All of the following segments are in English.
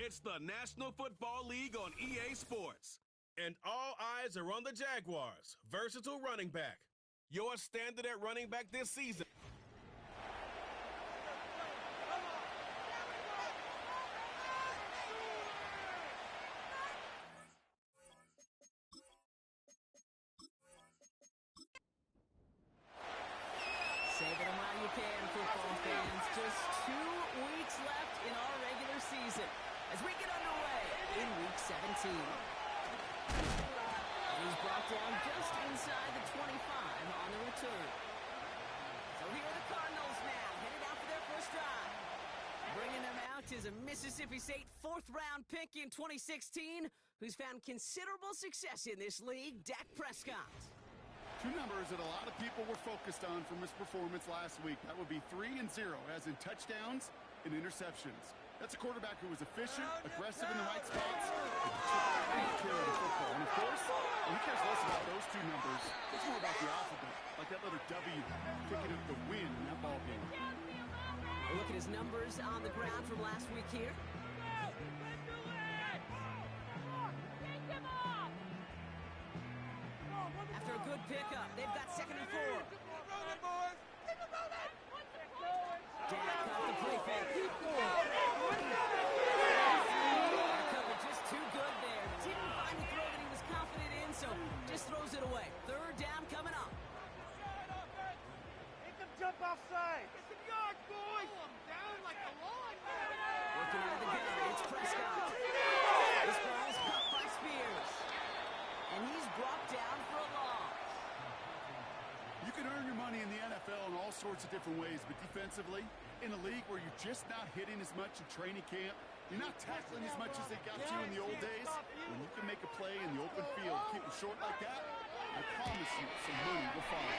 It's the National Football League on EA Sports. And all eyes are on the Jaguars' versatile running back. Your standard at running back this season. Save it while you can, football fans. Just 2 weeks left in our regular season as we get underway in Week 17. And he's brought down just inside the 25 on the return. So here are the Cardinals now, headed out for their first drive. Bringing them out is a Mississippi State 4th-round pick in 2016 who's found considerable success in this league, Dak Prescott. 2 numbers that a lot of people were focused on from his performance last week. That would be 3 and 0, as in touchdowns and interceptions. That's a quarterback who was efficient, aggressive in the right spots, and took care of the football. And of course, he cares less about those 2 numbers. It's more about the alphabet, like that letter W, picking up the win in that ball game. We'll look at his numbers on the ground from last week here. After a good pickup, they've got 2nd and 4. Dak off the play fake. Cover just too good there. Didn't find the throw that he was confident in, so just throws it away. 3rd down coming up. Make him jump offside. Get some yards, boys. Pull him down like a line. Working out of the gun, it's Prescott. This ball's caught by Spears. And he's brought down for a loss. You can earn your money in the NFL in all sorts of different ways, but defensively, in a league where you're just not hitting as much in training camp, you're not tackling as much as they got you in the old days, when you can make a play in the open field, keep it short like that, I promise you some money will follow.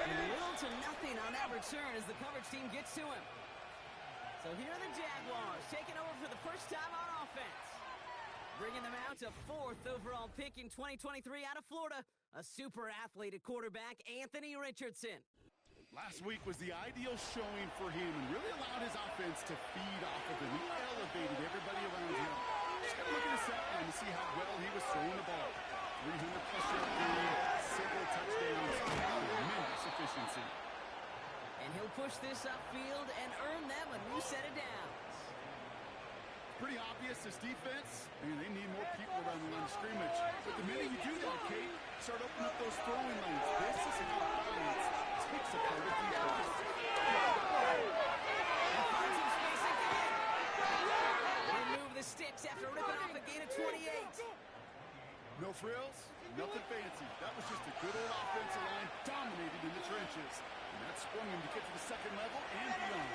And 0 to nothing on that return as the coverage team gets to him. So here are the Jaguars taking over for the first time on offense. Bringing them out to 4th overall pick in 2023 out of Florida, a super athlete at quarterback, Anthony Richardson. Last week was the ideal showing for him and really allowed his offense to feed off of him. He elevated everybody around him. Just got to look at his stat line to see how well he was throwing the ball. 300-plus yard game, several touchdowns, tremendous efficiency. And he'll push this upfield and earn them a new set of downs. Pretty obvious, this defense, they need more people around the line of scrimmage. But the minute you do that, Kate, start opening up those throwing lanes. This is a good balance. Takes apart the defense. And finds some space again. Remove the sticks after ripping off a gain of 28. No frills, nothing fancy. That was just a good old offensive line dominated in the trenches. And that sprung him to get to the 2nd level and beyond.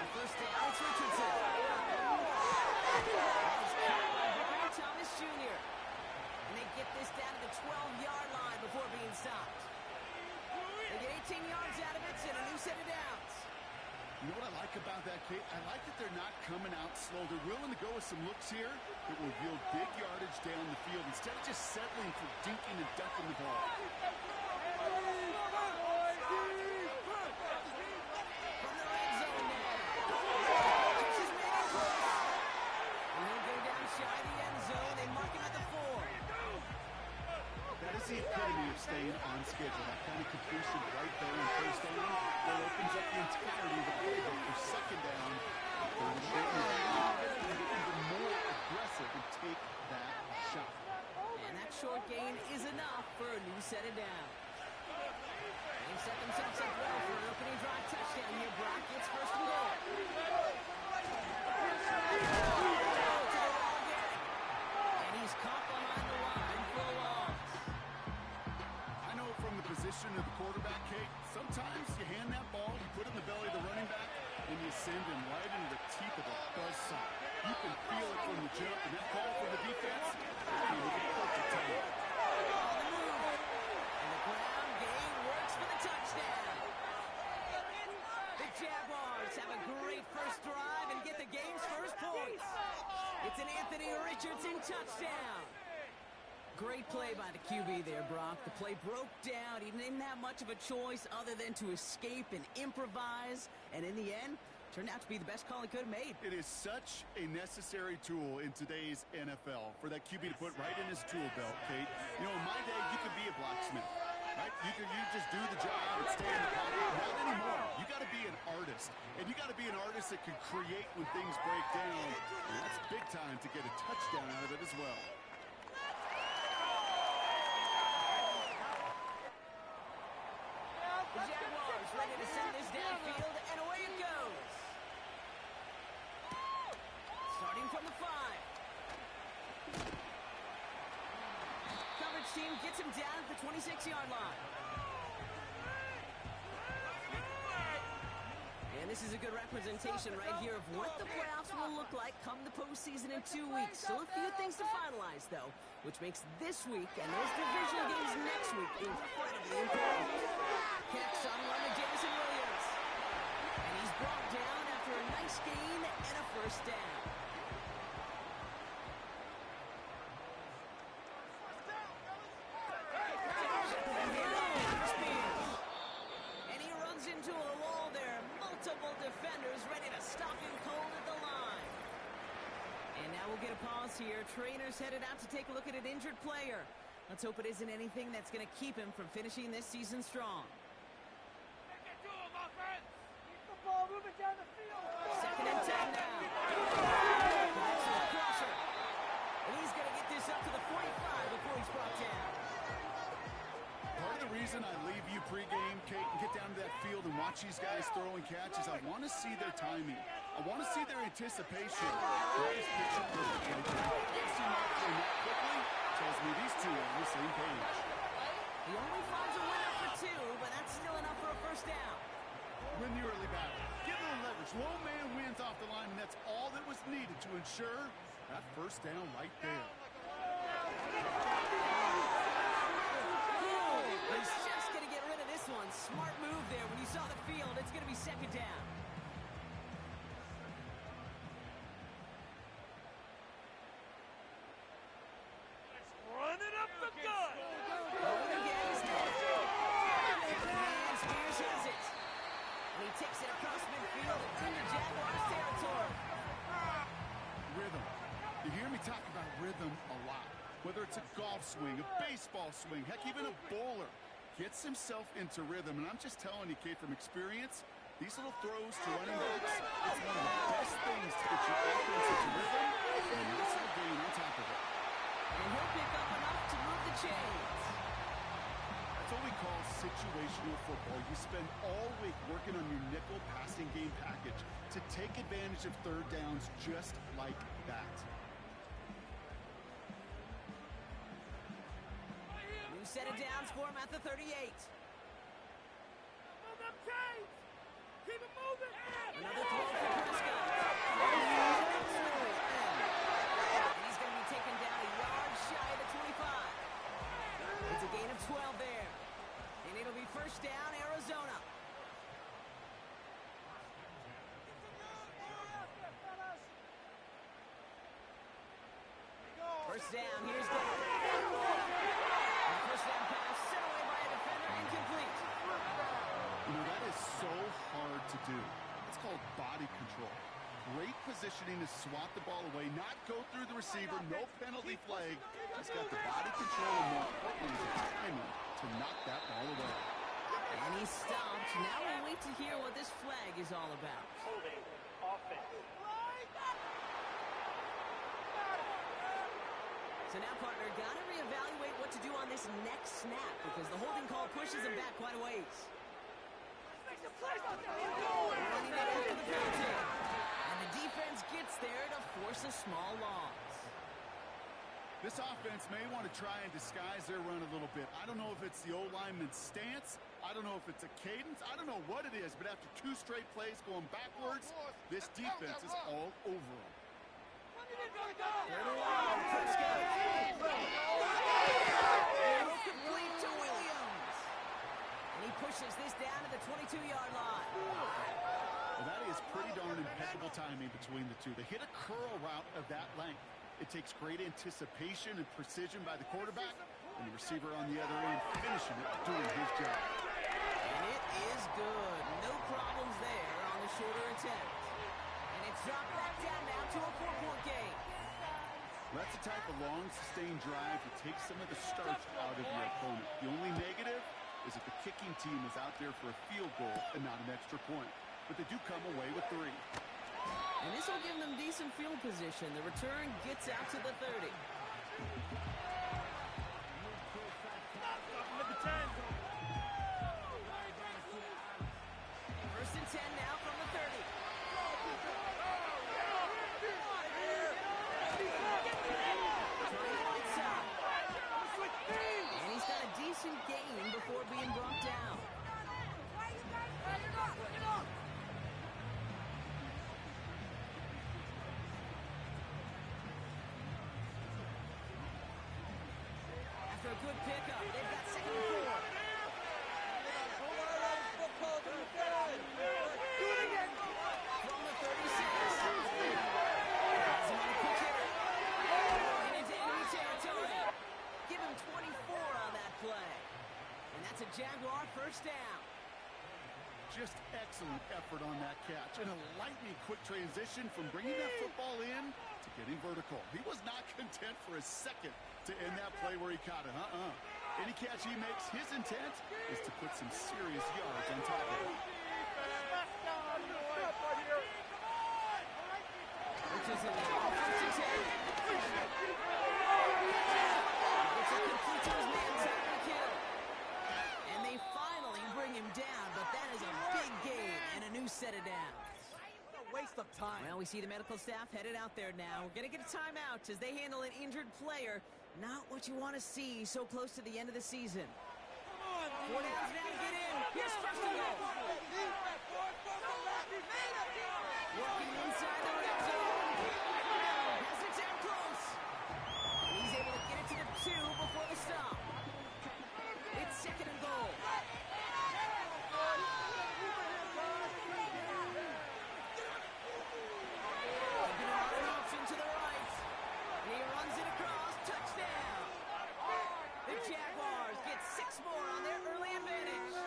First down, it's Richardson. That's caught by Brian Thomas Jr. And they get this down to the 12-yard line before being stopped. They get 18 yards out of it and a new set of downs. You know what I like about that, Kate? I like that they're not coming out slow. They're willing to go with some looks here that will yield big yardage down the field instead of just settling for dinking and dunking the ball. From the red zone now. Catch is made in close. And he'll go down shy of the end zone. They mark him at the 4. That is the epitome of staying on schedule. That kind of completion right there on first down that opens up the entirety of the playbook for 2nd down. Even more aggressive and take that shot. And that short gain is enough for a new set of downs. They set themselves up well for an opening drive touchdown here. Brock gets 1st and goal. And he's caught behind the line for a loss. I know from the position of the quarterback, Kate, sometimes you hand that ball, you put it in the belly of the running back, and you send him right into the teeth of a buzzsaw. You can feel it from the jump, and that call from the defense, on the move. And the ground game works for the touchdown. The Jaguars have a great first drive and get the game's first points. It's an Anthony Richardson touchdown. Great play by the QB there, Brock. The play broke down. He didn't have much of a choice other than to escape and improvise. And in the end, turned out to be the best call he could have made. It is such a necessary tool in today's NFL for that QB to put right in his tool belt, Kate. You know, in my day, you could be a blacksmith, right? You just do the job and stay in the pocket. Not anymore. You got to be an artist. And you got to be an artist that can create when things break down. And that's big time to get a touchdown out of it as well. The Jaguars ready to send this downfield, and away it goes. Starting from the 5. Coverage team gets him down at the 26-yard line. And this is a good representation right here of what the playoffs will look like come the postseason in 2 weeks. Still a few things to finalize, though, which makes this week and those divisional games next week incredibly important. Catch on run to Jameson Williams. And he's brought down after a nice gain and a first down. And he runs into a wall there. Multiple defenders ready to stop him cold at the line. And now we'll get a pause here. Trainers headed out to take a look at an injured player. Let's hope it isn't anything that's going to keep him from finishing this season strong. Move it down the field. 2nd and 10 now. That's a crusher. And he's going to get this up to the 45 before he's brought down. Part of the reason I leave you pregame, Kate, and get down to that field and watch these guys throw and catch is I want to see their timing. I want to see their anticipation. Nice picture perfect right there. See Mark doing that quickly tells me these two are on the same page. He only finds a winner for 2, but that's still enough for a first down. Win the early battle. Give them leverage. Lone man wins off the line, and that's all that was needed to ensure that first down right there. He's just going to get rid of this one. Smart move there. When you saw the field, it's going to be 2nd down. Run it up the gut. Going again is there. And Spears has it. And he takes it across midfield into Jaguars territory. Rhythm. You hear me talk about rhythm a lot. Whether it's a golf swing, a baseball swing, heck, even a bowler gets himself into rhythm. And I'm just telling you, Kate, from experience, these little throws to running backs, it's one of the best things to get your offense into rhythm, and a nice little gain on top of it. And he'll pick up enough to move the chains. That's what we call situational football. You spend all week working on your nickel passing game package to take advantage of third downs just like that. New set of downs for him at the 38. Move them chains. Keep it moving. Another throw for Prescott. And he's going to be taken down a yard shy of the 25. It's a gain of 12 there. And it'll be first down, Arizona. First down, here's Down. First down pass sent away by a defender, incomplete. You know, that is so hard to do. It's called body control. Great positioning to swat the ball away, not go through the receiver, no penalty flag. Just got the body control and more importantly the timing to knock that ball away. And he stopped. Now we'll wait to hear what this flag is all about. Holding offense. So now, partner, got to reevaluate what to do on this next snap because the holding call pushes him back quite a ways. Running it after the penalty. And the defense gets there to force a small loss. This offense may want to try and disguise their run a little bit. I don't know if it's the O-lineman's stance. I don't know if it's a cadence. I don't know what it is, but after 2 straight plays going backwards, this defense is all over them. Third and long, Prescott. Complete to Williams. And he pushes this down to the 22-yard line. Well, that is pretty darn impeccable timing between the two. They hit a curl route of that length. It takes great anticipation and precision by the quarterback, and the receiver on the other end finishing it, doing his job. And it is good. No problems there on the shorter attempt. And it's dropped back down now to a 4-point game. That's the type of long, sustained drive that takes some of the starch out of your opponent. The only negative is that the kicking team is out there for a field goal and not an extra point. But they do come away with 3. And this will give them decent field position. The return gets out to the 30. First and 10 now from the 30. And he's got a decent gain before being brought down. After a good pickup, they've got 2nd and 4. From the 36. Has him on a quick hitter. And into enemy territory. Give him 24 on that play. And that's a Jaguar first down. Just excellent effort on that catch. And a lightning quick transition from bringing that football in to getting vertical. He was not content for a second to end that play where he caught it. Any catch he makes, his intent is to put some serious yards on top of it. Which is in the offensive 10. It's a complete to his man, Tyler Kill. And they finally bring him down, but that is a big gain and a new set of downs. What a waste of time. Well, we see the medical staff headed out there now. We're going to get a timeout as they handle an injured player. Not what you want to see so close to the end of the season. 4 downs now to get in. Here's first and goal. Working inside the red zone. Has it down close. And he's able to get it to the 2 before the stop. It's 2nd and goal. An option to the right. And he runs it across. Touchdown. The Jaguars get 6 more on their early advantage.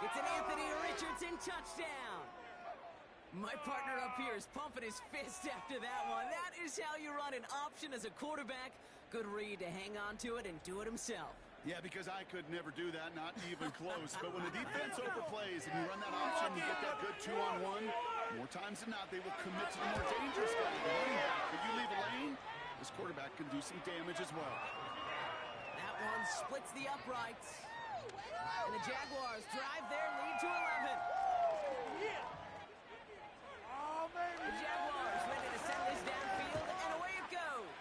It's an Anthony Richardson touchdown. My partner up here is pumping his fist after that one. That is how you run an option as a quarterback. Good read to hang on to it and do it himself. Yeah, because I could never do that, not even close. But when the defense overplays and you run that option, you get that good 2-on-1, more times than not, they will commit to the more dangerous guy, the running back. But you leave a lane, this quarterback can do some damage as well. That one splits the uprights. And the Jaguars drive their lead to 11. The Jaguars ready to send this downfield, and away it goes.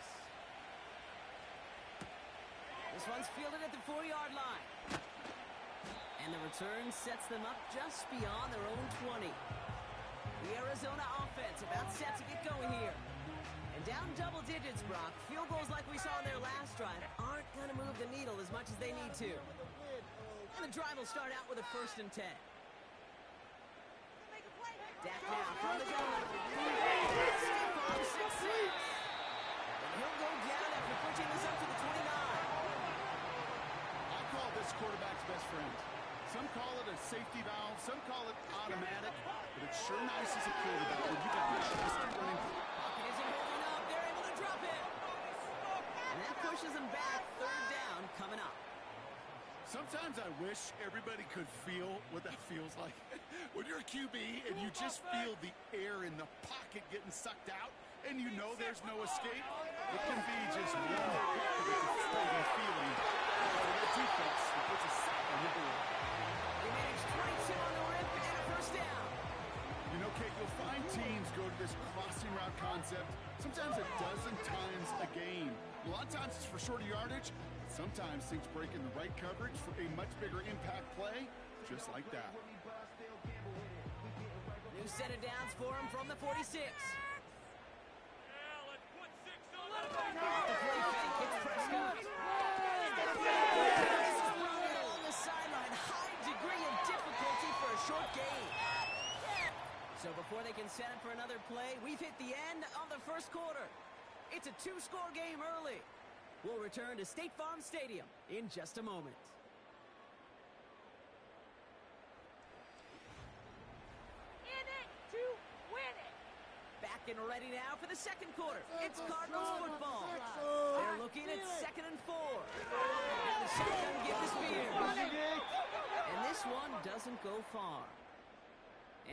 This one's fielded at the 4-yard line. And the return sets them up just beyond their own 20. The Arizona offense about set to get going here. And down double digits, Brock. Field goals like we saw in their last drive aren't going to move the needle as much as they need to. And the drive will start out with a 1st and 10. Dak now from the gun. Stiff arm success. And he'll go down after pushing this up to the 29. I call this quarterback's best friend. Some call it a safety valve, some call it automatic, but it's sure nice as a quarterback when you got the trusted running. Pocket isn't holding up. They're able to drop it. And that pushes them back. 3rd down coming up. Sometimes I wish everybody could feel what that feels like. When you're a QB and you just feel the air in the pocket getting sucked out and you know there's no escape, it can be just one heck of a deflating feeling. For that defense, it puts a sack on the board. They managed 22 on the rip and a 1st down. You know, Kate, you'll find teams go to this crossing route concept sometimes a dozen times a game. A lot of times it's for shorter yardage. Sometimes things break in the right coverage for a much bigger impact play, just like that. New set of downs for him from the 46. Yeah, let's put 6 on The play fake hits Prescott. On the sideline, high degree of difficulty for a short gain. So before they can set it for another play, we've hit the end of the 1st quarter. It's a two-score game early. We'll return to State Farm Stadium in just a moment. In it to win it. Back and ready now for the second quarter. It's Cardinals football. They're looking at 2nd and 4. Now the shotgun give the speed. And this one doesn't go far.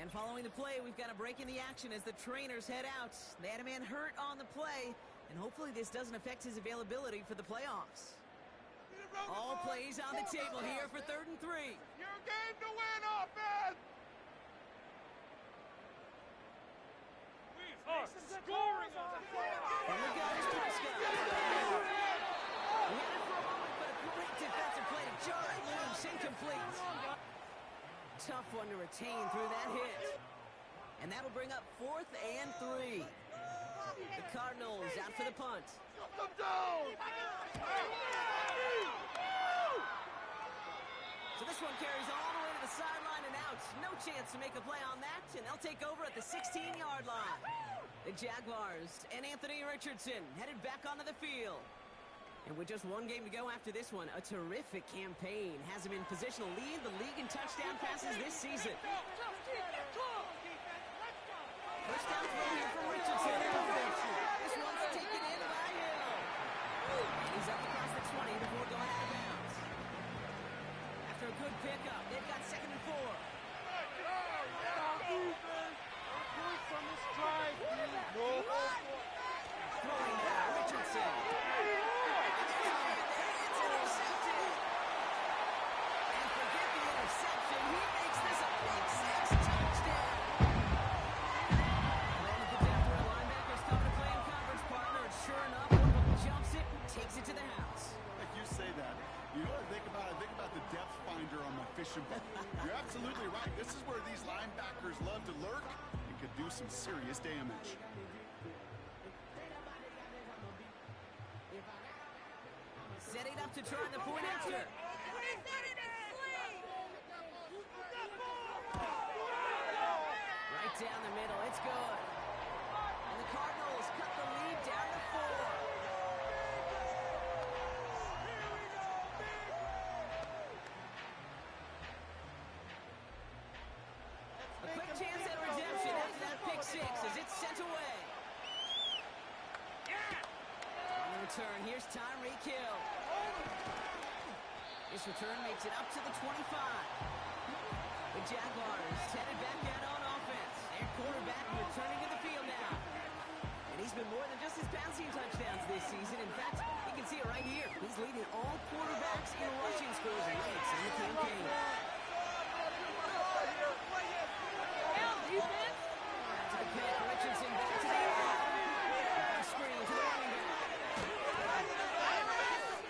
And following the play, we've got a break in the action as the trainers head out. They had a man hurt on the play, and hopefully this doesn't affect his availability for the playoffs. All plays on the table here for 3rd and 3. Your game to win, offense! Scoring on the From the gun is Prescott. He had it for a moment, but a great defensive play to jar it loose, incomplete. Tough one to retain through that hit. And that'll bring up 4th and 3. The Cardinals out for the punt. Come down! So this one carries all the way to the sideline and out. No chance to make a play on that, and they'll take over at the 16-yard line. The Jaguars and Anthony Richardson headed back onto the field. And with just one game to go after this one, a terrific campaign has him in position to lead the league in touchdown passes this season. First down throw here from Richardson. This one's taken in by Hill. And he's up across the 20 before going out of bounds. After a good pickup, they've got 2nd and 4. From this drive, Throwing back, Richardson. It's intercepted. And forget the interception. He makes this a big 6 touchdown. Landed the depth where linebackers come to play in coverage, partner. And sure enough, one of them jumps it and takes it to the house. Like you say that, you know what I think about? I think about the depth finder on my fishing boat. You're absolutely right. This is where these linebackers love to lurk and could do some serious damage. Setting up to try the point after. Right down the middle. It's good. And the Cardinals cut the lead down to 4. A quick chance at redemption after that pick 6 as it's sent away. On the return, here's Tyreek Hill. This return makes it up to the 25. The Jaguars headed back out on offense. Their quarterback returning to the field now. And he's been more than just his passing touchdowns this season. In fact, you can see it right here. He's leading all quarterbacks in rushing scores and rates in the campaign. To the pick, Richardson back to the air. Screen to the running back.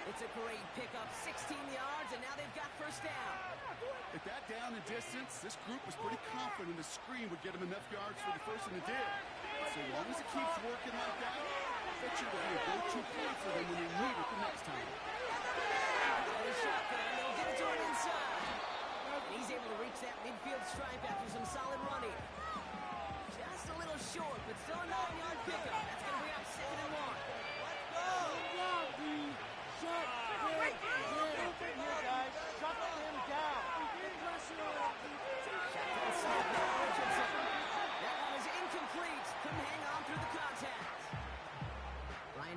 It's a great pickup, 16 yards, and now they've got first down. At that down and distance, this group was pretty confident the screen would get them enough yards for the first, and it did. So long as it keeps working like that, I bet you it'll be a go-to play for them when they need it the next time. Shotgun, they'll get it to him inside. And he's able to reach that midfield stripe after some solid running. Just a little short, but still a 9-yard pickup. That's going to bring up 2nd and 1.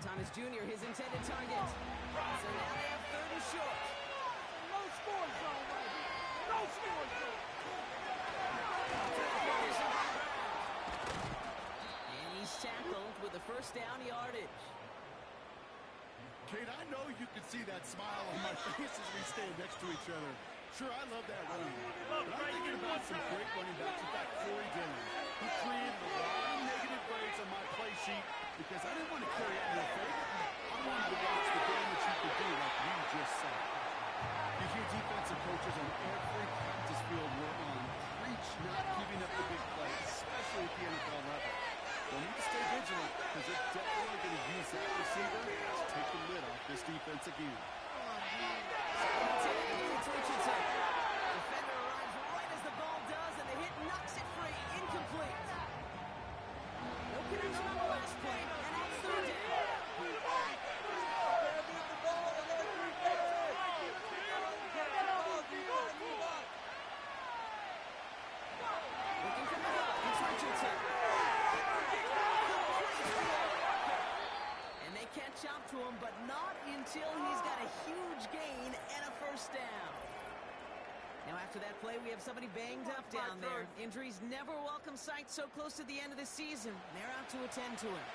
Thomas Jr., his intended target. So now they have 3rd and short. No score zone right here. No score zone. And he's tackled with a first down yardage. Kate, I know you can see that smile on my face as we stand next to each other. Sure, I love that run. But I'm thinking about some great running backs. In fact, Corey Dillon, who created a lot of negative grades on my play sheet because I didn't want to carry out no favor. I wanted to watch the damage he could do like we just saw. You hear defensive coaches on every practice field we're on preach not giving up the big plays, especially at the NFL level. They'll need to stay vigilant because they're definitely going to use that receiver to take the lid off this defense again. It's Richardson. Defender arrives right as the ball does, and the hit knocks it free. Incomplete. No connection on the last play, and it's 3rd down. After that play, we have somebody banged up down there. Injuries never a welcome sight so close to the end of the season. They're out to attend to him.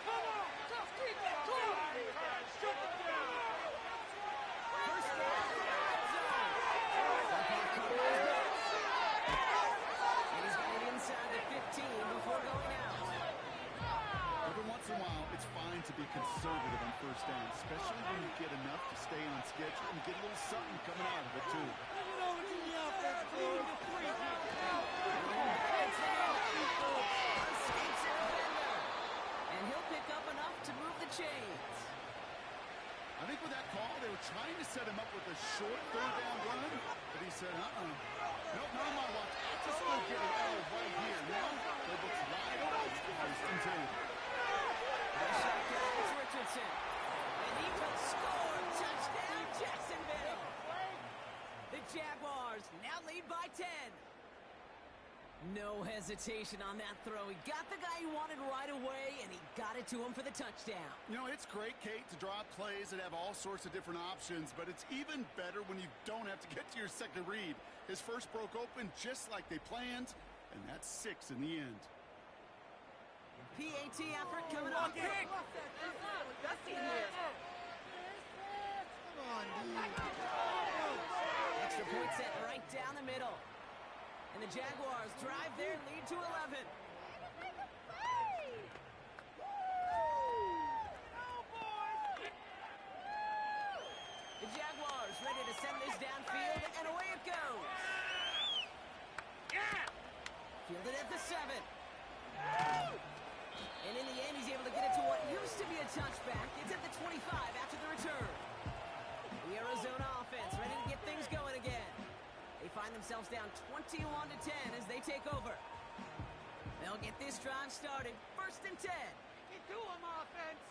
Come on! Just keep it close! Shut it down! First down, red zone. And he's got it inside the 15 before going out. Every once in a while, it's fine to be conservative on first down, especially when you get enough to stay on schedule and get a little something coming out of it, too. Escapes their defender. And he'll pick up enough to move the chains. I think with that call, they were trying to set him up with a short third-down run, but he said, nope, not on my watch. I'll just go get it all right here. Now, it looks wide open. First and 10. Shotgun, it's Richardson. And he will score. Touchdown, Jacksonville. The Jaguars now lead by 10. No hesitation on that throw. He got the guy he wanted right away, and he got it to him for the touchdown. You know, it's great, Kate, to draw plays that have all sorts of different options, but it's even better when you don't have to get to your second read. His first broke open just like they planned, and that's 6 in the end. PAT effort coming up. Kick! Extra point set right down the middle. And the Jaguars drive their lead to 11. The Jaguars ready to send this downfield, and away it goes. Fielded at the 7. And in the end, he's able to get it to what used to be a touchback. It's at the 25 after the return. The Arizona offense ready to get things going again. They find themselves down 21-10 as they take over. They'll get this drive started. First and 10. Keep doing offense.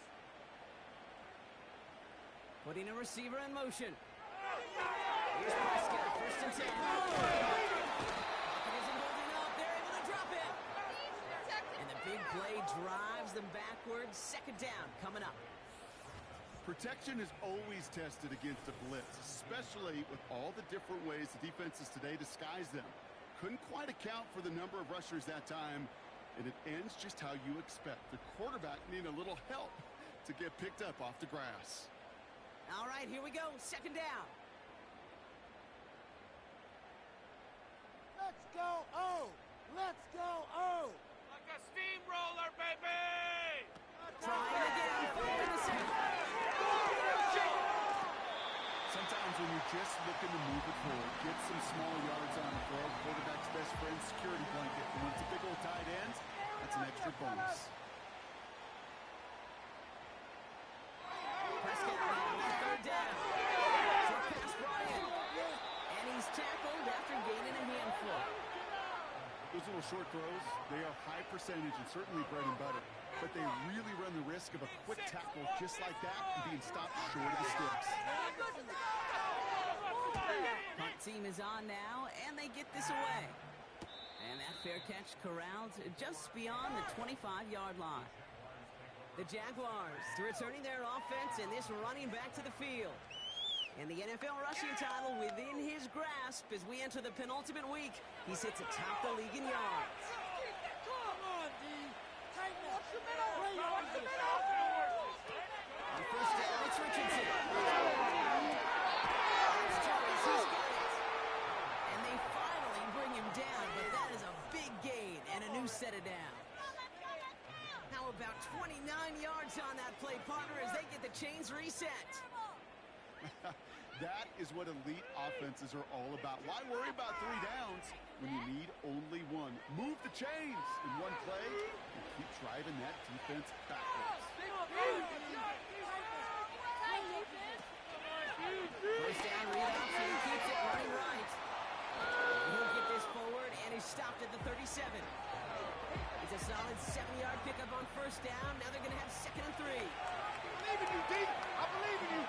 Putting a receiver in motion. Here's Prescott. First and 10. Pocket isn't holding up. They're able to drop it. And the big play drives them backwards. Second down coming up. Protection is always tested against a blitz, especially with all the different ways the defenses today disguise them. Couldn't quite account for the number of rushers that time, and it ends just how you expect. The quarterback needed a little help to get picked up off the grass. All right, here we go. Second down. Let's go, O! Let's go, O! Like a steamroller, baby! Trying again. Fire the second. Sometimes when you're just looking to move it forward, get some small yards on the throw, quarterback's best friend, security blanket. And when it's a big old tight end, that's an extra bonus. Prescott on third down. Short pass brought in. And he's tackled after gaining a handful. Those little short throws, they are high percentage and certainly bread and butter. But they really run the risk of a quick tackle just like that and being stopped short of the sticks. Punt team is on now, and they get this away. And that fair catch corralled just beyond the 25-yard line. The Jaguars returning their offense and this running back to the field. And the NFL rushing title within his grasp as we enter the penultimate week. He sits atop the league in yards. Come on, D! Tighten up! On first down, it's Richardson. It's Jones, he's got it. And they finally bring him down, but that is a big gain and a new set of downs. How about 29 yards on that play, partner, as they get the chains reset. That is what elite offenses are all about. Why worry about 3 downs when you need only 1? Move the chains in one play and keep driving that defense backwards. First down, read option, he keeps it running right. And he'll get this forward, and he's stopped at the 37. It's a solid 7-yard pickup on first down. Now they're going to have second and 3. I believe in you, D! I believe in you!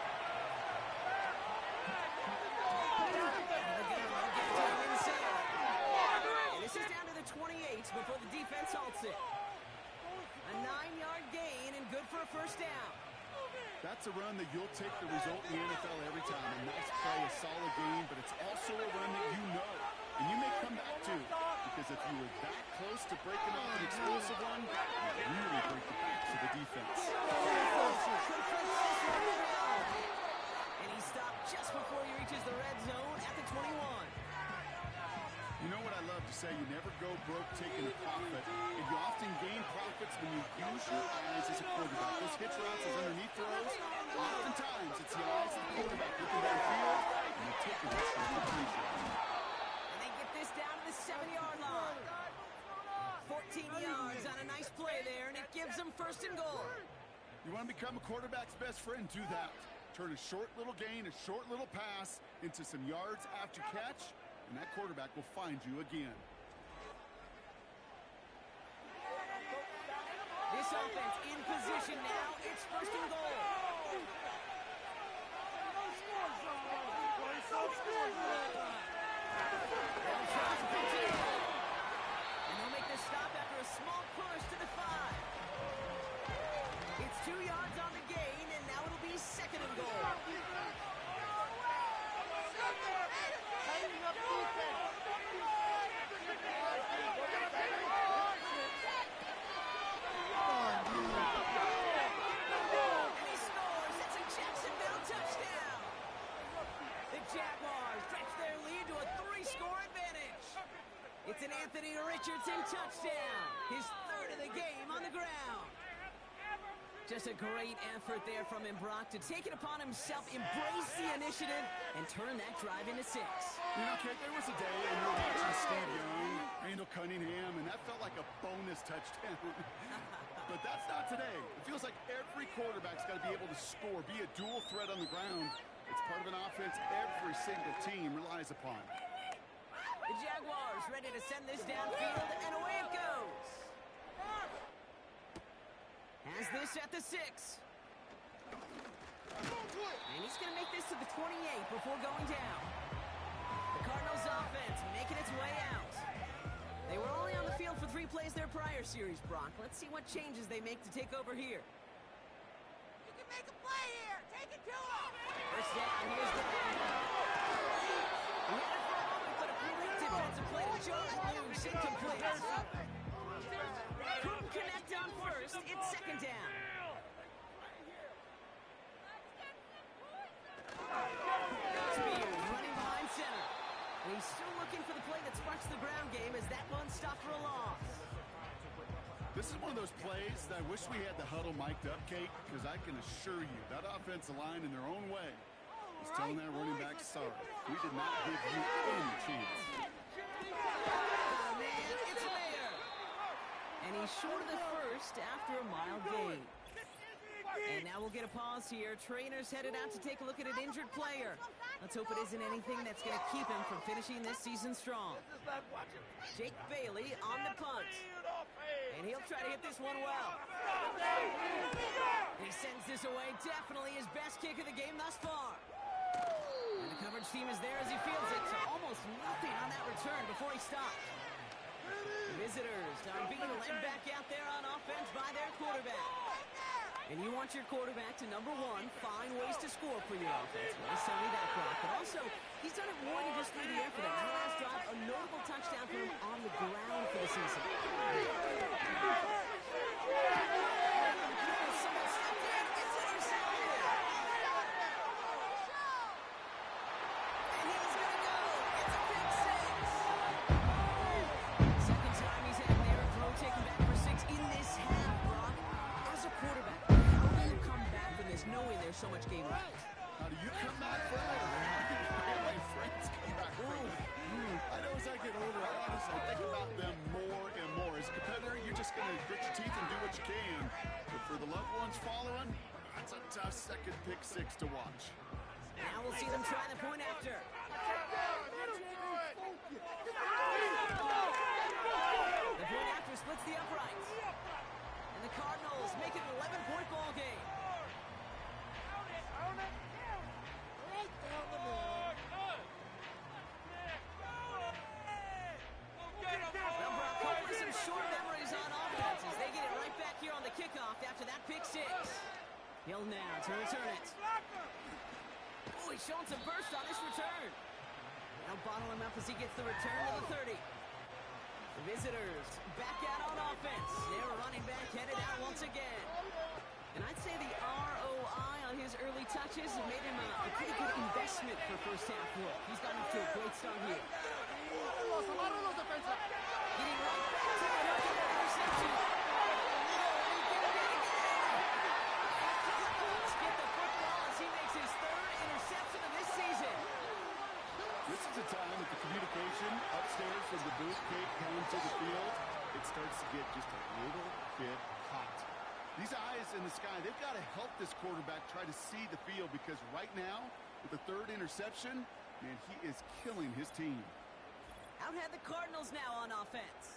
This is down to the 28 before the defense halts it. A 9-yard gain and good for a first down. That's a run that you'll take the result in the NFL every time. A nice play, a solid game, but it's also a run that you know. And you may come back to, because if you were that close to breaking off an explosive one, you really break the backs of the defense. And he stopped just before he reaches the red zone at the 21. You know what I love to say, you never go broke taking a profit, and you often gain profits when you use your eyes as a quarterback. Those hitch routes, those underneath throws, oftentimes it's the eyes of the quarterback looking downfield, and you're taking this for completion. And they get this down to the 7-yard line. 14 yards on a nice play there, and it gives them first and goal. You want to become a quarterback's best friend, do that. Turn a short little gain, a short little pass into some yards after catch, and that quarterback will find you again. This offense in position now. It's first and goal. They'll try to pitch it in. And they'll make the stop after a small push to the 5. It's 2 yards on the gain, and now it'll be second and goal. Jaguars stretch their lead to a 3-score advantage. It's an Anthony Richardson touchdown, his third of the game on the ground. Just a great effort there from him, Brock, to take it upon himself, embrace the initiative, and turn that drive into 6. You know, Kate, there was a day when you were watching Steve Young, Randall Cunningham, and that felt like a bonus touchdown. But that's not today. It feels like every quarterback's got to be able to score, be a dual threat on the ground. It's part of an offense every single team relies upon. The Jaguars ready to send this downfield, and away it goes. Has this at the 6. And he's going to make this to the 28 before going down. The Cardinals offense making its way out. They were only on the field for 3 plays their prior series, Brock. Let's see what changes they make to take over here. You can make a play here. Take it to him. First down, here's the ball. He had it for a moment, but a complete defensive play to Jones loose, incomplete. Couldn't connect on first, it's second down. Spears running behind center. And he's still looking for the play that sparks the ground game as that one stopped for a loss. This is one of those plays that I wish we had the huddle mic'd up, Kate, because I can assure you that offensive line in their own way is telling that running back, sorry, we did not give you any chance. Oh, man, it's Mayer. And he's short of the first after a mild gain. And now we'll get a pause here. Trainers headed out to take a look at an injured player. Let's hope it isn't anything that's going to keep him from finishing this season strong. Jake Bailey on the punt. And he'll try to hit this one well. He sends this away. Definitely his best kick of the game thus far. And the coverage team is there as he fields it. So almost nothing on that return before he stopped. Visitors are being led back out there on offense by their quarterback. And you want your quarterback to, number 1, find ways to score for your offense. Well, he's certainly that, Brock. But also, he's done it more than just through the air for them. That last drive, a notable touchdown for him on the ground for the season. Someone stepped in. It's intercepted. And he's going to go. It's a pick 6. Second time he's had an error throw taken back for 6 in this half, Brock. As a quarterback, how do you come back from this knowing there's so much game left? How do you come back from it? How do my friends come back from it? I know as I get older, I honestly think about them more and more. As a competitor, you're just going to grit your teeth and do what you can. But for the loved ones following, that's a tough second pick 6 to watch. Now we'll see them try the point after. The point after splits the uprights. And the Cardinals make it an 11-point ball game. Now Brock Cole with some short memories on offense as they get it right back here on the kickoff after that pick 6. He'll now to return it. Oh, he's showing some burst on this return. They'll bottle him up as he gets the return to the 30. The visitors back out on offense. They're running back headed out once again. And I'd say the ROI on his early touches have made him a pretty good investment for first half work. He's gotten off to a great start here. Getting right back to it after that interception. Let's get the football as he makes his third interception of this season. This is a time that the communication upstairs from the booth cake down to the field, it starts to get just a little bit hot. These eyes in the sky, they've got to help this quarterback try to see the field, because right now, with the third interception, man, he is killing his team. Out had the Cardinals now on offense.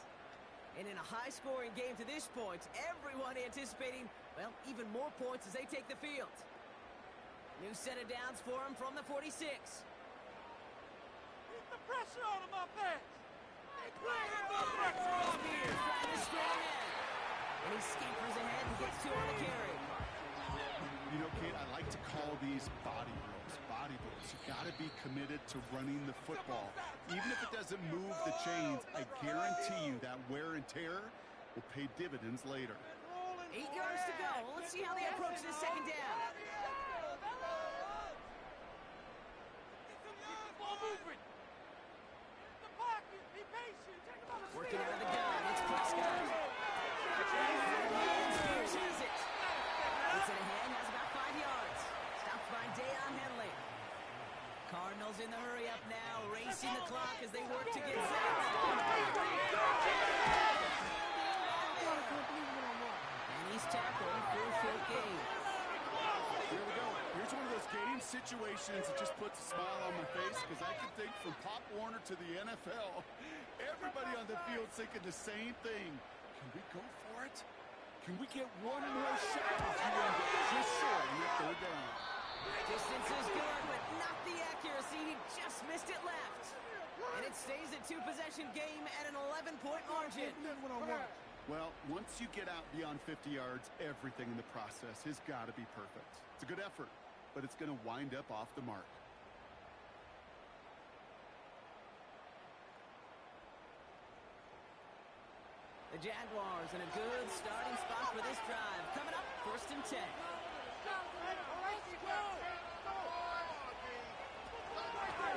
And in a high-scoring game to this point, everyone anticipating, well, even more points as they take the field. New set of downs for him from the 46. Keep the pressure on him up there. Spears trying to straight ahead. And he scampers ahead and gets two on the carry. You know, Kate, I like to call these body blows. Body blows. You got to be committed to running the football. Even if it doesn't move the chains, I guarantee you that wear and tear will pay dividends later. 8 yards to go. Let's see how they approach this second down. Working out of the gun. It's Prescott. Spears has it. Puts it ahead, has about 5 yards. Stopped by Deion Henley. Cardinals in the hurry up now, racing the clock as they work to get set. And he's tackled for a short gain. Here we go. Here's one of those game situations that just puts a smile on my face, because I can think from Pop Warner to the NFL, everybody on the field thinking the same thing. Can we go for it? Can we get one more shot? Just short on that third down. Distance is good, but not the accuracy. He just missed it left. And it stays a two-possession game at an 11-point margin. Well, once you get out beyond 50 yards, everything in the process has got to be perfect. It's a good effort, but it's going to wind up off the mark. The Jaguars in a good starting spot for this drive. Coming up, 1st and 10. The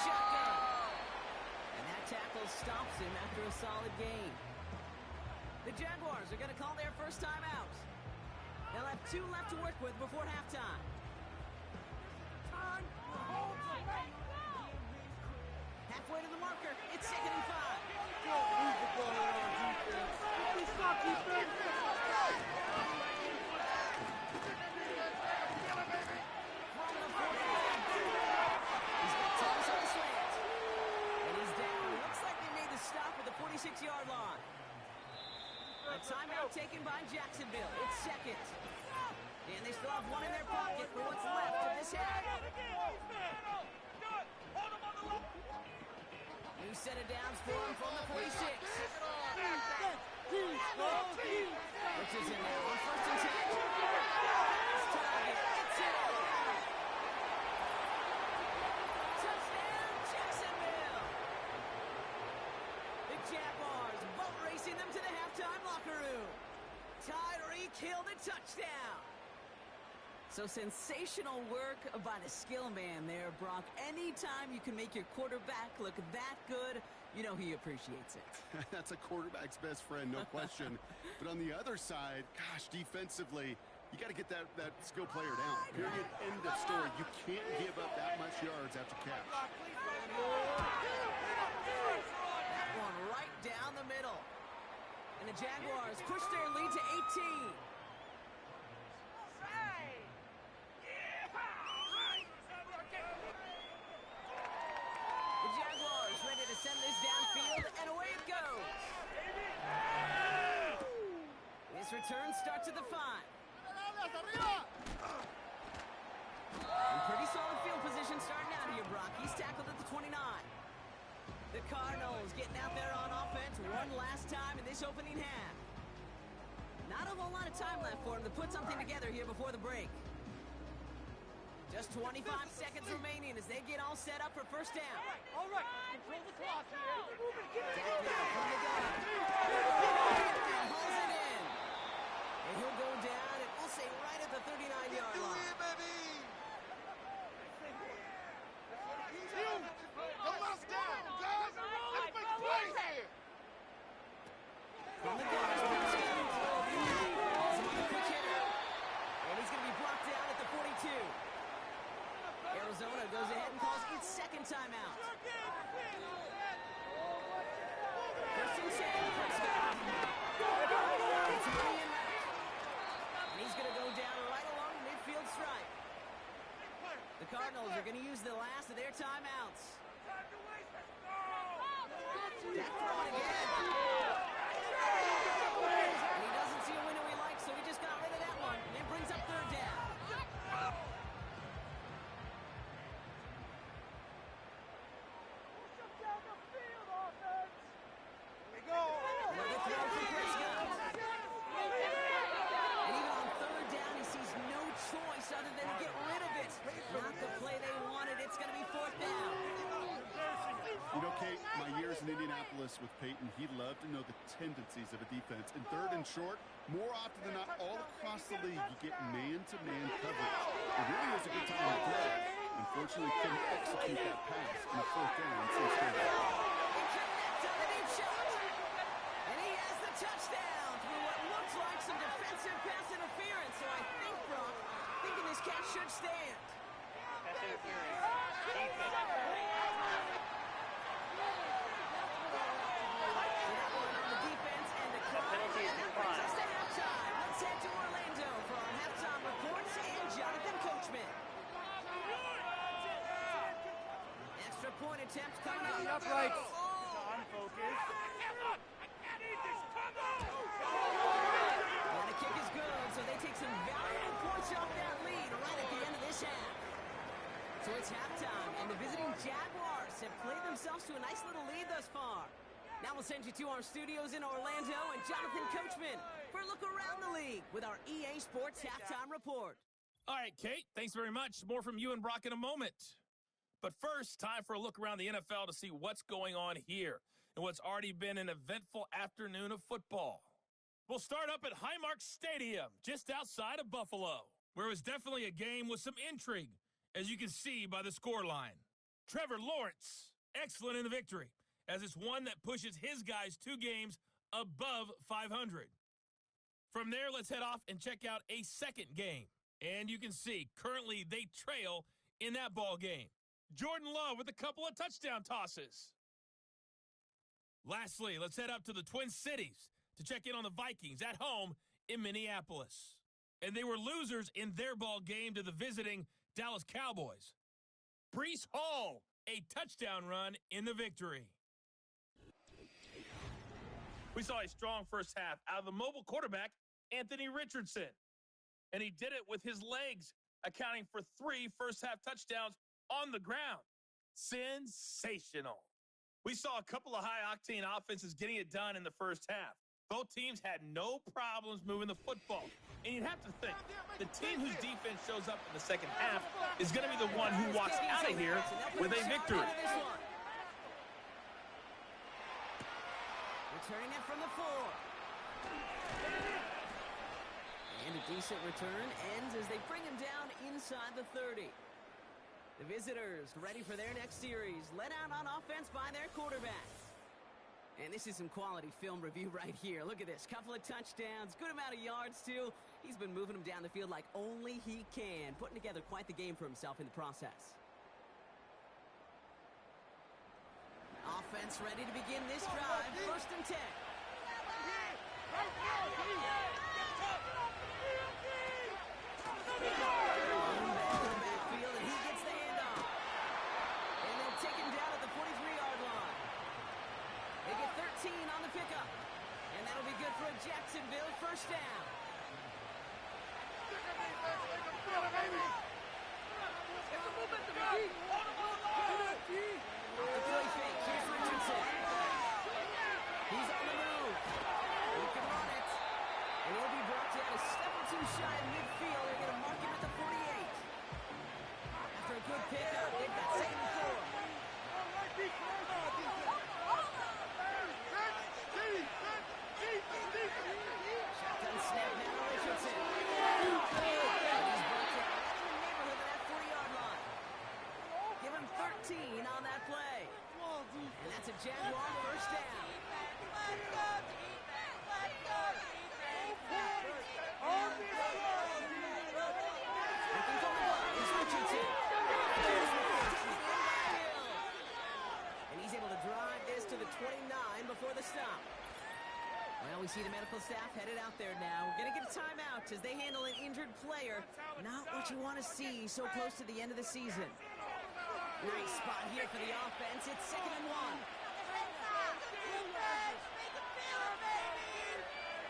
shotgun. And that tackle stops him after a solid gain. The Jaguars are going to call their first time out. They'll have 2 left to work with before halftime. Halfway to the marker. It's 2nd and 5. He's got Thomas on the slant. And he's down. Looks like they made the stop at the 46-yard line. A timeout taken by Jacksonville. It's 2nd. And they still have one in their pocket for what's left of this half. New set of downs for him from the 46. Which is in now on 1st and 10. Last target. It's it. Touchdown, Jacksonville. The Jaguars boat racing them to the halftime locker room. Tyreek Hill the touchdown. So sensational work by the skill man there, Brock. Anytime you can make your quarterback look that good, you know he appreciates it. That's a quarterback's best friend, no question. But on the other side, gosh, defensively, you got to get that skill player down. Period. End of story. You can't give up that much yards after catch. That one right down the middle. And the Jaguars push their lead to 18. The Jaguars ready to send this downfield, and away it goes. This return starts at the 5. And pretty solid field position starting out here, Brock. He's tackled at the 29. The Cardinals getting out there on offense one last time in this opening half. Not a whole lot of time left for him to put something together here before the break. Just 25 seconds remaining as they get all set up for first down. All right. Control the clock here. From the gun. And hauls it in. And he'll go down, and we'll say right at the 39-yard line. Don't let us down, guys. Let's make plays here. From the gun. And he's going to be brought down at the 42. Arizona goes ahead and calls its second timeout. First and 10, Prescott. It's money in right. And he's going to go down right along the midfield stripe. The Cardinals are going to use the last of their timeouts. Dak throwing again. And he doesn't see a window he likes, so he just got rid of that one. And it brings up third down. Another throw from Prescott. And even on third down, he sees no choice other than to get rid of it. Not the play they wanted. It's going to be fourth down. You know, Kate, my years in Indianapolis with Peyton, he loved to know the tendencies of a defense. In third and short, more often than not, all across the league, you get man-to-man coverage. It really is a good time to throw. Unfortunately, couldn't execute that pass on a fourth down since then. And he has the touchdown through what looks like some defensive pass interference. So I think, Brock, thinking this catch should stand. Pass interference. Let's head to Orlando for our halftime reports and Jonathan Coachman. Extra point attempt coming up. Upright. On focus. And the kick is good, so they take some valuable points off that lead right at the end of this half. So it's halftime, and the visiting Jaguars have played themselves to a nice little lead thus far. Now we'll send you to our studios in Orlando and Jonathan Coachman for a look around the league with our EA Sports Halftime Report. All right, Kate, thanks very much. More from you and Brock in a moment. But first, time for a look around the NFL to see what's going on here and what's already been an eventful afternoon of football. We'll start up at Highmark Stadium, just outside of Buffalo, where it was definitely a game with some intrigue, as you can see by the scoreline. Trevor Lawrence, excellent in the victory, as it's one that pushes his guys 2 games above 500. From there, let's head off and check out a second game. And you can see, currently they trail in that ball game. Jordan Love with a couple of touchdown tosses. Lastly, let's head up to the Twin Cities to check in on the Vikings at home in Minneapolis. And they were losers in their ball game to the visiting Dallas Cowboys. Breece Hall, a touchdown run in the victory. We saw a strong first half out of the mobile quarterback, Anthony Richardson. And he did it with his legs, accounting for 3 first-half touchdowns on the ground. Sensational. We saw a couple of high-octane offenses getting it done in the first half. Both teams had no problems moving the football. And you'd have to think, the team whose defense shows up in the second half is going to be the one who walks out of here with a victory. Returning it from the 4. And a decent return ends as they bring him down inside the 30. The visitors ready for their next series, led out on offense by their quarterback. And this is some quality film review right here. Look at this. Couple of touchdowns, good amount of yards, too. He's been moving them down the field like only he can, putting together quite the game for himself in the process. Offense ready to begin this drive. First and 10. Backfield, and he gets the handoff. And they'll take him down at the 43-yard line. They get 13 on the pickup. And that'll be good for a Jacksonville first down. Off the Philly fake, here's Richardson. He's on the move. He can run it. And he'll be Jaguar first down. Looking for one is Richardson. And he's able to drive this to the 29 before the stop. Well, we see the medical staff headed out there now. We're going to get a timeout as they handle an injured player. Not what you want to see so close to the end of the season. Nice spot here for the offense. It's 2nd and 1.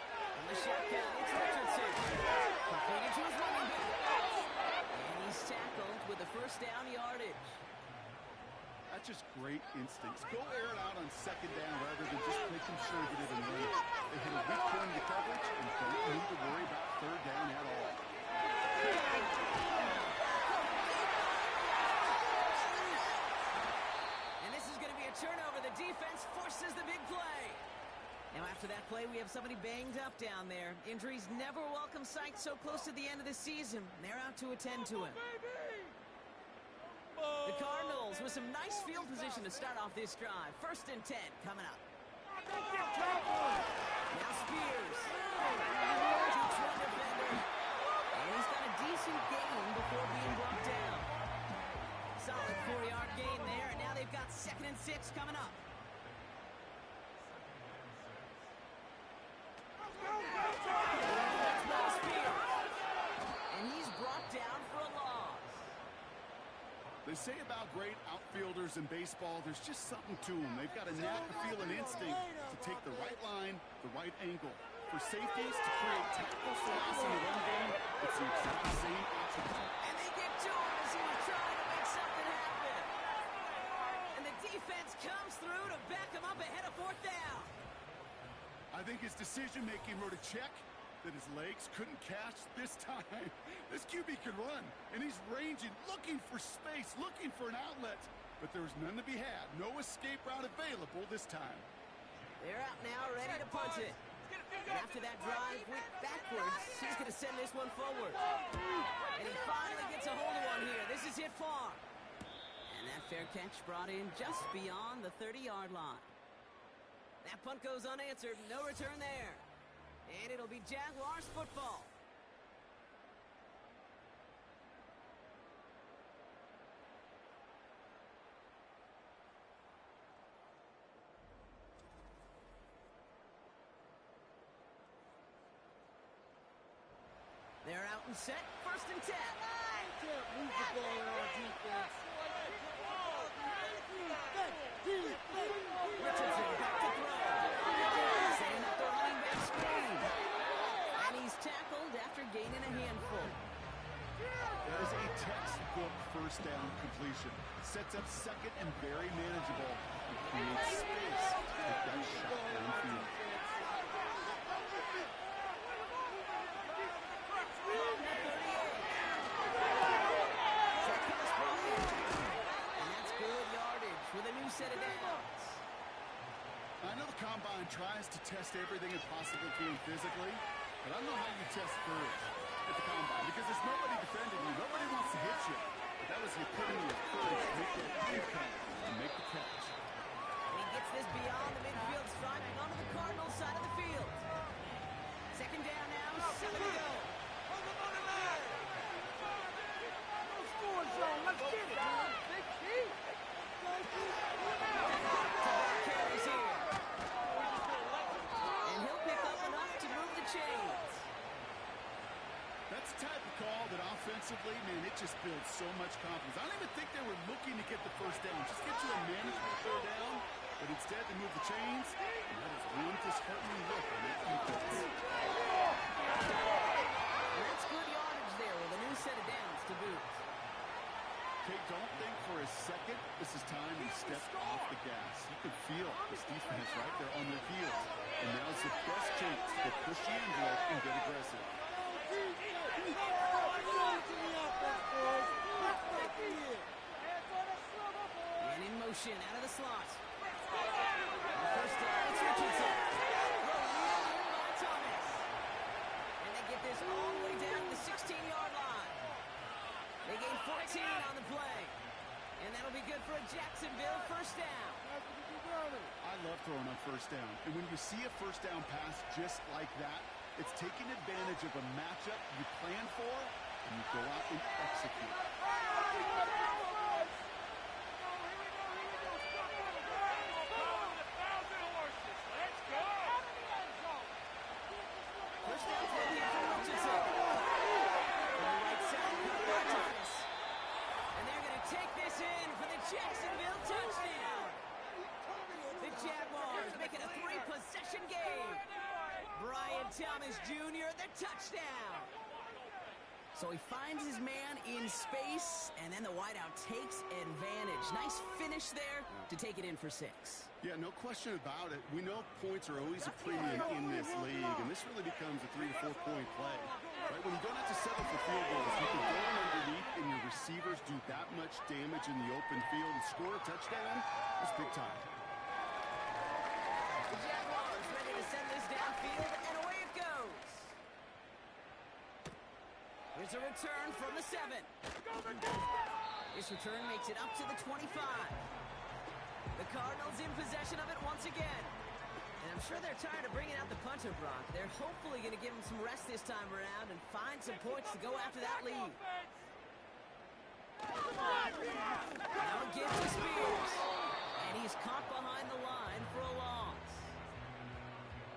On the shotgun, it's Richardson. Completed to his running back. And he's tackled with the first down yardage. That's just great instincts. Go air it out on 2nd down rather than just play conservative and run it. They hit a weak point in the coverage and don't need to worry about 3rd down at all. And this is going to be a turnover. The defense forces the big play. Now after that play, we have somebody banged up down there. Injuries never a welcome sight so close to the end of the season. They're out to attend to him. The Cardinals with some nice field position to start off this drive. 1st and 10 coming up. Now Spears. Keeps one defender. And he's got a decent gain before being brought down. Solid 4-yard gain there. And now they've got 2nd and 6 coming up. That's Will Spears. And he's brought down for a loss. They say about great outfielders in baseball, there's just something to them. They've got a knack, a feel, an instinct to take the right line, the right angle. For safeties to create tackles for loss in the run game, it's the exact same attribute. And they get to him as he was trying to make something happen. And the defense comes through to back him up ahead of 4th down. I think his decision-making wrote a check that his legs couldn't catch this time. This QB can run, and he's ranging, looking for space, looking for an outlet. But there was none to be had. No escape route available this time. They're out now, ready to punt it. And after that drive went backwards, he's going to send this one forward. And he finally gets a hold of one here. This is hit far. And that fair catch brought in just beyond the 30-yard line. That punt goes unanswered. No return there. And it'll be Jaguars football. They're out and set. 1st and 10. Can't move the ball in our defense. Richardson back to throw. Setting up the running back screen. And he's tackled after gaining a handful. That is a textbook 1st down completion. Sets up 2nd and very manageable. And creates space with that shot downfield. Set of downs. I know the Combine tries to test everything it possibly can physically, but I don't know how you test courage at the Combine because there's nobody defending you. Nobody wants to hit you. But that was the epitome of courage to make that income and make the catch. And he gets this beyond the midfield stripe and onto the Cardinals side of the field. 2nd down now, 7 to go. Let's get it, man. Big key. Carries here. And he'll pick up enough to move the chains. That's the type of call that offensively, man, it just builds so much confidence. I don't even think they were looking to get the 1st down. Just get you a manageable 3rd down. But instead, they move the chains. And that is one disheartening look on that defense. And that's good yardage there with a new set of downs to boot. Okay, don't think for a second this is time to step off the gas. You can feel this defense right there on their heels. And now's the best chance to get pushy envelope and get aggressive. And in motion out of the slot. The 1st down, it's Richardson. By Thomas. And they get this all the way down to the 16-yard line. They gain 14 on the play. And that'll be good for a Jacksonville 1st down. love throwing on first down. And when you see a first down pass just like that, it's taking advantage of a matchup you plan for, and you go out and execute. First down throw here from Richardson. On the right side, caught by Thomas. And they're going to take this in for the Jacksonville touchdown. The Jaguars make it a 3-possession game. Brian Thomas Jr., the touchdown. So he finds his man in space, and then the wideout takes advantage. Nice finish there to take it in for 6. Yeah, no question about it. We know points are always a premium in this league, and this really becomes a 3 to 4 point play. Right? When you don't have to settle for field goals, you can go in underneath, and your receivers do that much damage in the open field and score a touchdown. That's big time. The Jaguars ready to send this downfield, and away it goes. Here's a return from the 7. This return makes it up to the 25. The Cardinals in possession of it once again. And I'm sure they're tired of bringing out the punter, Brock. They're hopefully going to give him some rest this time around and find some points to go after that lead. Now it gives to Spears. And he's caught behind the line for a loss.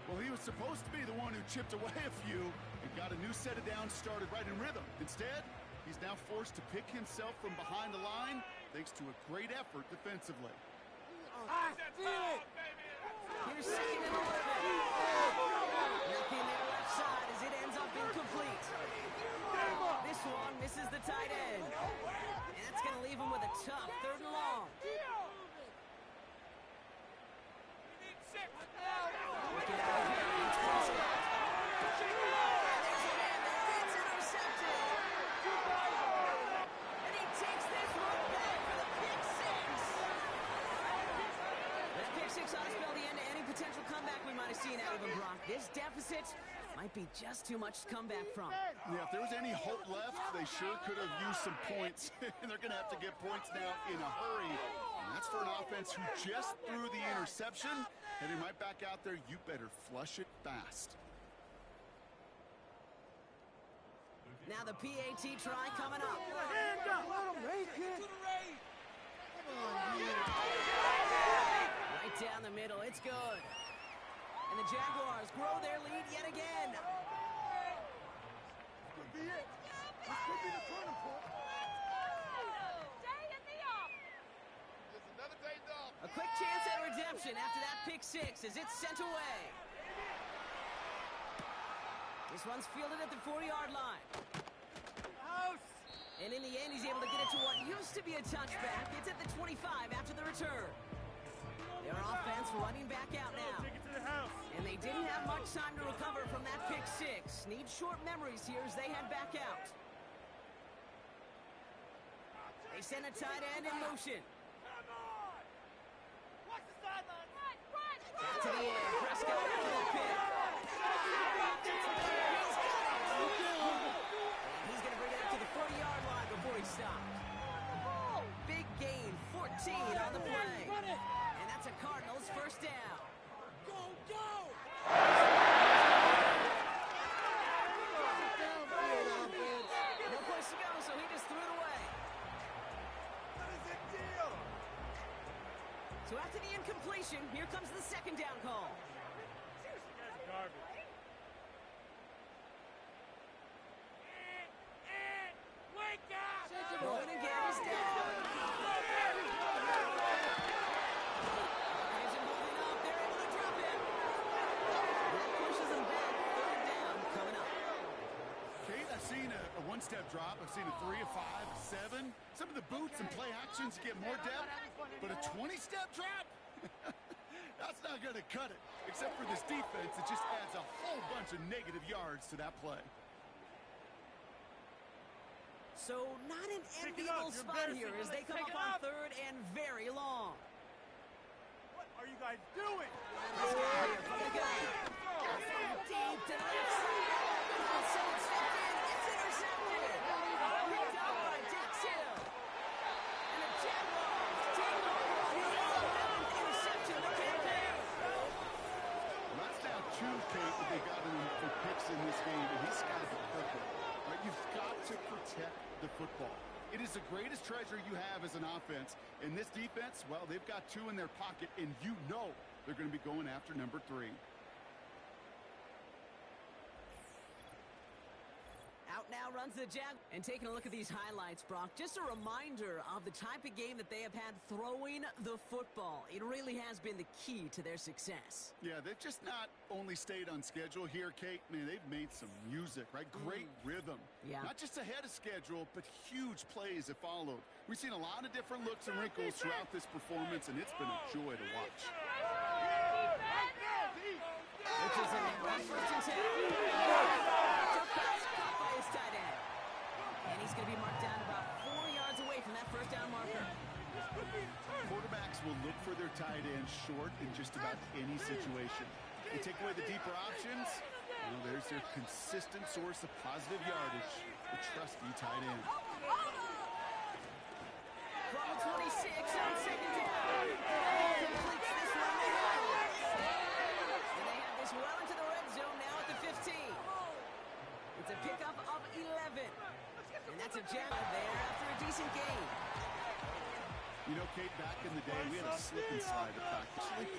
Well, he was supposed to be the one who chipped away a few and got a new set of downs started right in rhythm. Instead, he's now forced to pick himself from behind the line thanks to a great effort defensively. Here's 2nd and 11. Nothing there left side as it ends up incomplete. This one misses the tight end. And that's going to leave him with a tough 3rd and long. Looking out here, it's Prescott. There's a man there. It's intercepted. And he takes this one back for the pick 6. That pick 6 ought to spell the end to any potential comeback we might have seen out of him, Brock. This deficit might be just too much to come back from. Yeah, if there was any hope left, they sure could have used some points. And they're going to have to get points now in a hurry. And that's for an offense who just threw the interception. Heading right back out there, you better flush it fast. Now the PAT try coming up. Hand up. Let him make it. Right down the middle. It's good. And the Jaguars grow their lead yet again. Could be it. This could be the turning point. A quick chance at redemption after that pick 6 as it's sent away. This one's fielded at the 4-yard line. And in the end, he's able to get it to what used to be a touchback. It's at the 25 after the return. Their offense running back out now. And they didn't have much time to recover from that pick 6. Need short memories here as they head back out. They send a tight end in motion. Back to the air. Prescott after the pick. He's going to bring it up to the 40-yard line before he stopped. Big gain, 14 on the play. And that's a Cardinals first down. Go, go! No place to go, so he just threw it away. What is the deal? So after the incompletion, here comes the 2nd down call. Wake up! Going again is down. Isn't moving up. They're able to drop him. That pushes him back. 3rd down coming up. Kate, I've seen a one-step drop. I've seen a 3, a 5, a 7. Some of the boots and play actions get more depth. But a 20-step drop? That's not going to cut it. Except for this defense, it just adds a whole bunch of negative yards to that play. So not an enviable spot here as they come up on 3rd and very long. What are you guys doing? This guy here from the gun. Deep to the left side. So it's stepped in. It's intercepted. Picked up by Dix Hill. And the Jaguars take over on his 11th interception of the campaign. two, Kate, that they got him for picks in this game, and he's got to be careful. Right? You've got to protect the football. It is the greatest treasure you have as an offense. And this defense, well, they've got two in their pocket, and you know they're going to be going after number 3. Out now runs the Jags. And taking a look at these highlights, Brock, just a reminder of the type of game that they have had throwing the football. It really has been the key to their success. Yeah, they've just not only stayed on schedule here, Kate. Man, they've made some music, right? Great rhythm. Yeah. Not just ahead of schedule, but huge plays have followed. We've seen a lot of different looks and wrinkles throughout this performance, and it's been a joy to watch. Which is in there on 1st and 10. Tight end. And he's going to be marked down about 4 yards away from that first down marker. Quarterbacks will look for their tight end short in just about any situation. They take away the deeper options. Well, there's their consistent source of positive yardage, the trusty tight end. From the 26 on 2nd down. Completes this one to Howard. And they have this well into the red zone now at the 15. It's a pickup of 11. And that's a jab there after a decent gain. You know, Kate, back in the day, we had a slip and slide attack. Actually